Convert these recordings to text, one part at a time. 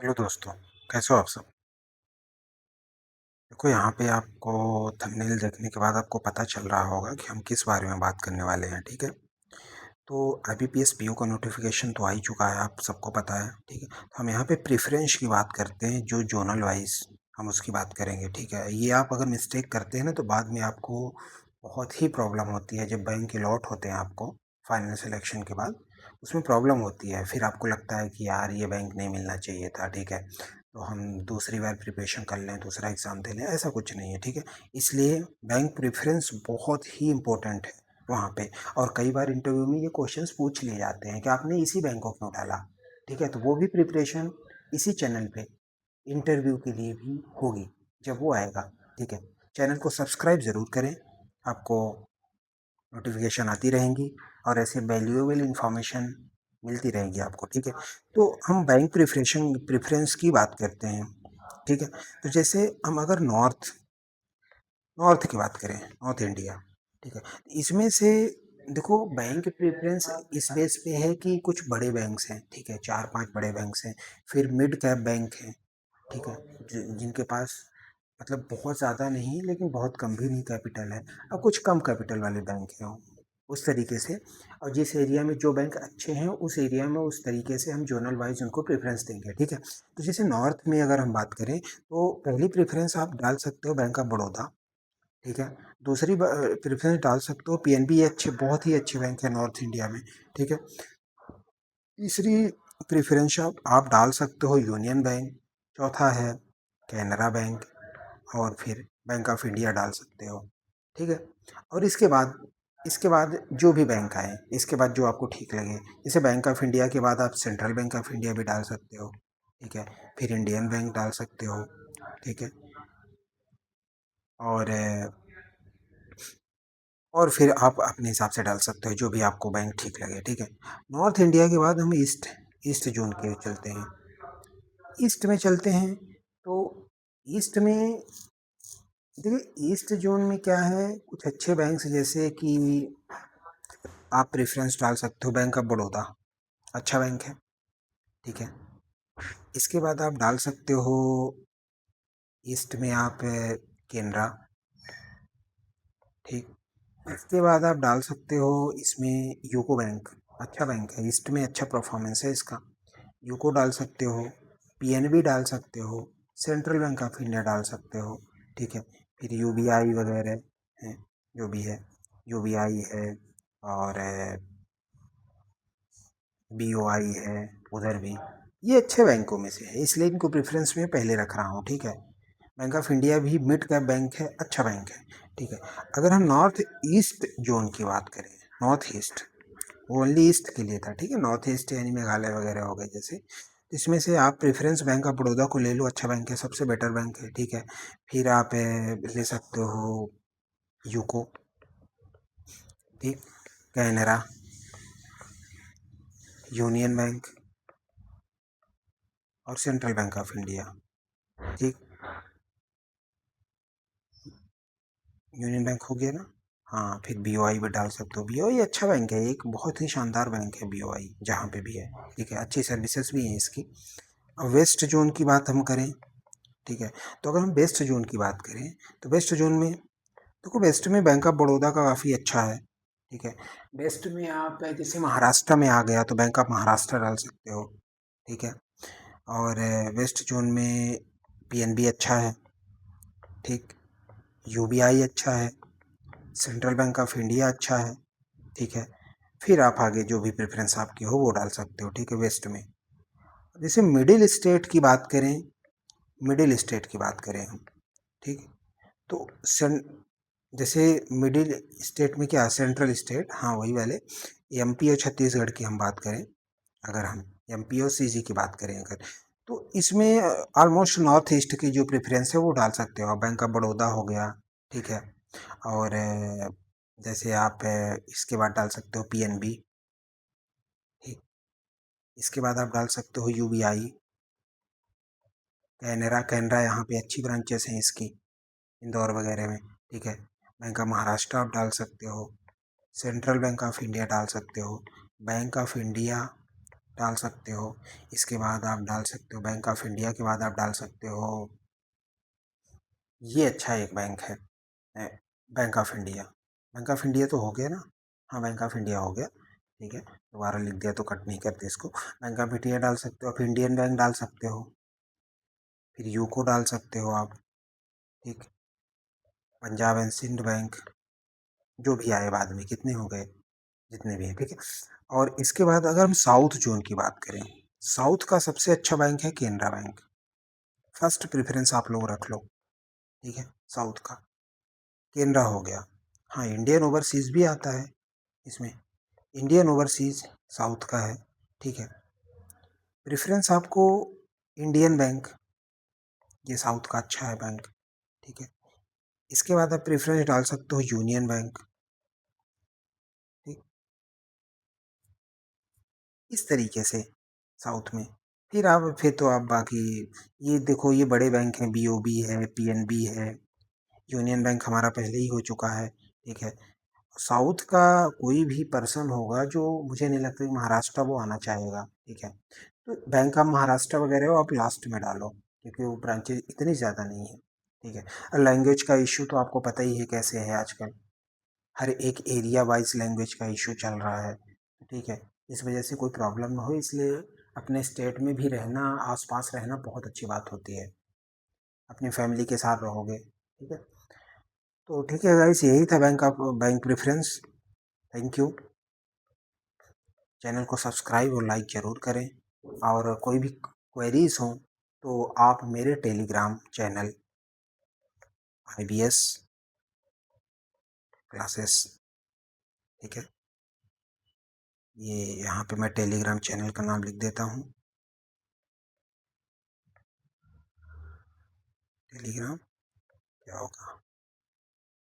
Hello दोस्तों, कैसे हो आप सब? देखो यहाँ पे आपको थंबनेल देखने के बाद आपको पता चल रहा होगा कि हम किस बारे में बात करने वाले हैं, ठीक है? तो आईबीपीएस पीओ का नोटिफिकेशन तो आ ही चुका है, आप सबको पता है, ठीक है? तो हम यहाँ पे प्रेफ़रेंस की बात करते हैं, जो ज़ोनल वाइज़ हम उसकी बात करेंगे, ठीक है? ये आप अगर मिस्टेक करते हैं ना तो बाद में आपको बहुत ही प्रॉब्लम होती है, जब बैंक अलॉट होते हैं आपको फाइनल सिलेक्शन के बाद, उसमें प्रॉब्लम होती है। फिर आपको लगता है कि यार ये बैंक नहीं मिलना चाहिए था, ठीक है? तो हम दूसरी बार प्रिपरेशन कर लें, दूसरा एग्ज़ाम दे लें, ऐसा कुछ नहीं है, ठीक है? इसलिए बैंक प्रेफ़रेंस बहुत ही इम्पोर्टेंट है वहाँ पे। और कई बार इंटरव्यू में ये क्वेश्चंस पूछ लिए जाते हैं कि आपने इसी बैंक को क्यों डाला, ठीक है? तो वो भी प्रिपरेशन इसी चैनल पे इंटरव्यू के लिए भी होगी, जब वो आएगा, ठीक है? चैनल को सब्सक्राइब ज़रूर करें, आपको नोटिफिकेशन आती रहेंगी और ऐसे वैल्यूएबल इन्फॉर्मेशन मिलती रहेगी आपको, ठीक है? तो हम बैंक प्रेफ़रेंस की बात करते हैं, ठीक है? तो जैसे हम अगर नॉर्थ नॉर्थ की बात करें, नॉर्थ इंडिया, ठीक है? इसमें से देखो बैंक प्रेफ़रेंस इस बेस पे है कि कुछ बड़े बैंक्स हैं, ठीक है? 4-5 बड़े बैंक्स हैं, फिर मिड कैप बैंक हैं, ठीक है? जिनके पास मतलब बहुत ज़्यादा नहीं लेकिन बहुत कम भी नहीं कैपिटल है, और कुछ कम कैपिटल वाले बैंक हैं उस तरीके से। और जिस एरिया में जो बैंक अच्छे हैं उस एरिया में उस तरीके से हम जोनल वाइज उनको प्रेफरेंस देंगे, ठीक है? तो जैसे नॉर्थ में अगर हम बात करें तो पहली प्रेफरेंस आप डाल सकते हो बैंक ऑफ बड़ौदा, ठीक है? दूसरी प्रेफरेंस डाल सकते हो पीएनबी, ये अच्छे बहुत ही अच्छे बैंक है नॉर्थ इंडिया में, ठीक है? तीसरी प्रेफरेंस आप डाल सकते हो यूनियन बैंक, चौथा है कैनरा बैंक, और फिर बैंक ऑफ इंडिया डाल सकते हो, ठीक है? और इसके बाद जो भी बैंक आए, इसके बाद जो आपको ठीक लगे, जैसे बैंक ऑफ इंडिया के बाद आप सेंट्रल बैंक ऑफ इंडिया भी डाल सकते हो, ठीक है? फिर इंडियन बैंक डाल सकते हो, ठीक है? और और फिर आप अपने हिसाब से डाल सकते हो जो भी आपको बैंक ठीक लगे, ठीक है? नॉर्थ इंडिया के बाद हम ईस्ट ईस्ट जोन के चलते हैं। ईस्ट में चलते हैं तो ईस्ट में देखिए, ईस्ट जोन में क्या है, कुछ अच्छे बैंक्स जैसे कि आप प्रेफरेंस डाल सकते हो बैंक ऑफ बड़ौदा, अच्छा बैंक है, ठीक है? इसके बाद आप डाल सकते हो ईस्ट में आप केनरा, ठीक? इसके बाद आप डाल सकते हो इसमें यूको बैंक, अच्छा बैंक है, ईस्ट में अच्छा परफॉर्मेंस है इसका, यूको डाल सकते हो, पीएनबी डाल सकते हो, सेंट्रल बैंक ऑफ इंडिया डाल सकते हो, ठीक है? फिर यूबीआई वगैरह है, जो भी है, यूबीआई है, और बीओआई है उधर भी, ये अच्छे बैंकों में से है, इसलिए इनको प्रेफरेंस में पहले रख रहा हूँ, ठीक है? बैंक ऑफ इंडिया भी मिड कैप बैंक है, अच्छा बैंक है, ठीक है? अगर हम नॉर्थ ईस्ट जोन की बात करें, नॉर्थ ईस्ट, ओनली ईस्ट के लिए था, ठीक है? नॉर्थ ईस्ट यानी मेघालय वगैरह हो गए जैसे, इसमें से आप प्रेफरेंस बैंक ऑफ बड़ौदा को ले लो, अच्छा बैंक है, सबसे बेटर बैंक है, ठीक है? फिर आप ले सकते हो यूको, ठीक, कैनरा, यूनियन बैंक और सेंट्रल बैंक ऑफ इंडिया, ठीक। यूनियन बैंक हो गया ना? हाँ, फिर बीओआई भी डाल सकते हो, बीओआई अच्छा बैंक है, एक बहुत ही शानदार बैंक है बीओआई, जहाँ पे भी है, ठीक है? अच्छी सर्विसेज भी हैं इसकी। अब वेस्ट जोन की बात हम करें, ठीक है? तो अगर हम वेस्ट जोन की बात करें तो वेस्ट जोन में देखो, वेस्ट में बैंक ऑफ बड़ौदा का काफ़ी अच्छा है, ठीक है? वेस्ट में आप जैसे महाराष्ट्र में आ गया तो बैंक ऑफ महाराष्ट्र डाल सकते हो, ठीक है? और वेस्ट जोन में पीएनबी अच्छा है, ठीक, यूबीआई अच्छा है, सेंट्रल बैंक ऑफ इंडिया अच्छा है, ठीक है? फिर आप आगे जो भी प्रेफरेंस आपकी हो वो डाल सकते हो, ठीक है, वेस्ट में। जैसे मिडिल स्टेट की बात करें, मिडिल स्टेट की बात करें हम, ठीक, तो जैसे मिडिल स्टेट में क्या, सेंट्रल स्टेट, हाँ वही वाले, एमपी और छत्तीसगढ़ की हम बात करें, अगर हम एमपी और सीजी की बात करें अगर, तो इसमें ऑलमोस्ट नॉर्थ ईस्ट की जो प्रेफरेंस है वो डाल सकते हो, बैंक ऑफ बड़ौदा हो गया, ठीक है? और जैसे आप इसके बाद डाल सकते हो पीएनबी, ठीक, इसके बाद आप डाल सकते हो यूबीआई, कैनरा, कैनरा यहाँ पे अच्छी ब्रांचेस हैं इसकी, इंदौर वगैरह में, ठीक है? बैंक ऑफ महाराष्ट्र आप डाल सकते हो, सेंट्रल बैंक ऑफ इंडिया डाल सकते हो, बैंक ऑफ इंडिया, डाल सकते हो। इसके बाद आप डाल सकते हो बैंक ऑफ इंडिया के बाद आप डाल सकते हो, ये अच्छा एक बैंक है, bank of India. Bank of India तो हो गया ना? हाँ, बैंक ऑफ इंडिया हो गया, ठीक है। दोबारा लिख दिया तो कट नहीं करते इसको। बैंक ऑफ इंडिया डाल सकते हो, फिर इंडियन बैंक डाल सकते हो, फिर यूको डाल सकते हो आप, ठीक। पंजाब एंड सिंध बैंक, जो भी आए बाद में, कितने हो गए, जितने भी हैं, ठीक है। और इसके बाद अगर हम साउथ जोन की बात करें, साउथ का सबसे अच्छा बैंक है केनरा बैंक। फर्स्ट प्रेफरेंस आप लोग रख लो, ठीक है, साउथ का केनरा हो गया। हाँ, इंडियन ओवरसीज भी आता है इसमें, इंडियन ओवरसीज साउथ का है, ठीक है। प्रेफरेंस आपको इंडियन बैंक, ये साउथ का अच्छा है बैंक, ठीक है। इसके बाद आप प्रेफरेंस डाल सकते हो यूनियन बैंक, ठीक। इस तरीके से साउथ में, फिर तो आप बाकी, ये देखो ये बड़े बैंक हैं, बीओबी है, पीएनबी है, यूनियन बैंक हमारा पहले ही हो चुका है, ठीक है। साउथ का कोई भी पर्सन होगा जो, मुझे नहीं लगता कि महाराष्ट्र वो आना चाहेगा, ठीक है। तो बैंक ऑफ महाराष्ट्र वगैरह हो आप लास्ट में डालो, क्योंकि वो ब्रांचेज इतनी ज़्यादा नहीं है, ठीक है। और लैंग्वेज का इशू तो आपको पता ही है कैसे है आजकल, हर एक एरिया वाइज लैंग्वेज का इशू चल रहा है, ठीक है। इस वजह से कोई प्रॉब्लम ना हो, इसलिए अपने स्टेट में भी रहना, आसपास रहना बहुत अच्छी बात होती है, अपनी फैमिली के साथ रहोगे, ठीक है। तो ठीक है गाइस, यही था bank preference. Thank you. Channel को सब्सक्राइब और लाइक ज़रूर करें, और कोई भी क्वेरीज हो तो आप मेरे टेलीग्राम चैनल IBS क्लासेस, ठीक है, ये यहाँ पे मैं टेलीग्राम चैनल का नाम लिख देता हूँ, टेलीग्राम क्या होगा,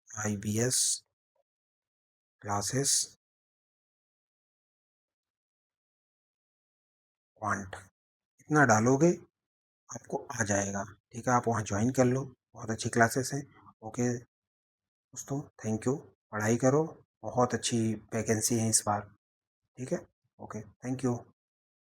IBS क्लासेस क्वांट, इतना डालोगे आपको आ जाएगा, ठीक है। आप वहाँ ज्वाइन कर लो, बहुत अच्छी क्लासेस हैं। ओके दोस्तों, थैंक यू। पढ़ाई करो, बहुत अच्छी वैकेंसी है इस बार, ठीक है। Okay, thank you.